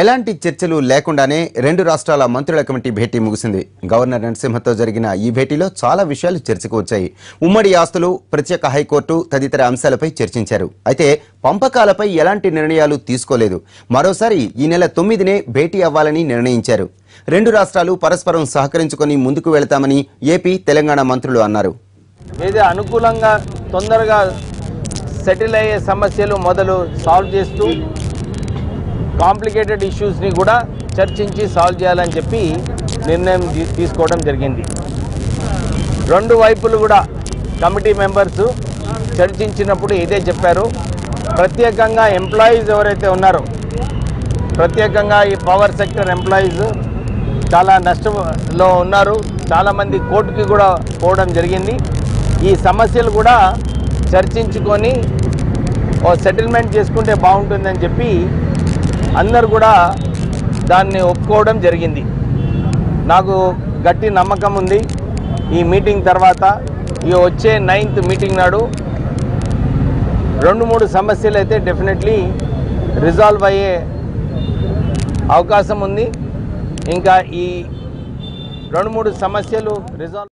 ఎలాంటి చర్చలు లేకుండానే రెండు రాష్ట్రాల మంత్రుల కమిటీ భేటీ ముగిసింది. గవర్నర్ నరసింహతో జరిగిన ఈ భేటీలో చాలా విషయాలు చర్చకు వచ్చాయి. ఉమ్మడి ఆస్తులు, ప్రత్యేక హైకోర్టు తదితర అంశాలపై చర్చించారు. అయితే పంపకాలపై ఎలాంటి నిర్ణయాలు తీసుకోలేదు. మరోసారి ఈ నెల 9నే భేటీ అవ్వాలని నిర్ణయించారు. రెండు రాష్ట్రాలు పరస్పరం సహకరించుకొని ముందుకు వెళతామని ఏపీ, తెలంగాణ మంత్రులు అన్నారు. ఏదో అనుకూలంగా తొందరగా సెటిల్ అయ్యే సమస్యలు మొదలు సాల్వ్ చేస్తూ కాంప్లికేటెడ్ ఇష్యూస్ని కూడా చర్చించి సాల్వ్ చేయాలని చెప్పి నిర్ణయం తీసుకోవడం జరిగింది. రెండు వైపులు కూడా కమిటీ మెంబర్స్ చర్చించినప్పుడు ఇదే చెప్పారు. ప్రత్యేకంగా ఎంప్లాయీస్ ఎవరైతే ఉన్నారో, ప్రత్యేకంగా ఈ పవర్ సెక్టర్ ఎంప్లాయీస్ చాలా నష్టంలో ఉన్నారు. చాలామంది కోర్టుకి కూడా పోవడం జరిగింది. ఈ సమస్యలు కూడా చర్చించుకొని ఓ సెటిల్మెంట్ చేసుకుంటే బాగుంటుందని చెప్పి అందరు కూడా దాన్ని ఒప్పుకోవడం జరిగింది. నాకు గట్టి నమ్మకం ఉంది ఈ మీటింగ్ తర్వాత, ఈ వచ్చే 9th మీటింగ్ నాడు 2-3 సమస్యలు అయితే డెఫినెట్లీ రిజాల్వ్ అయ్యే అవకాశం ఉంది. ఇంకా ఈ 2-3 సమస్యలు రిజాల్వ్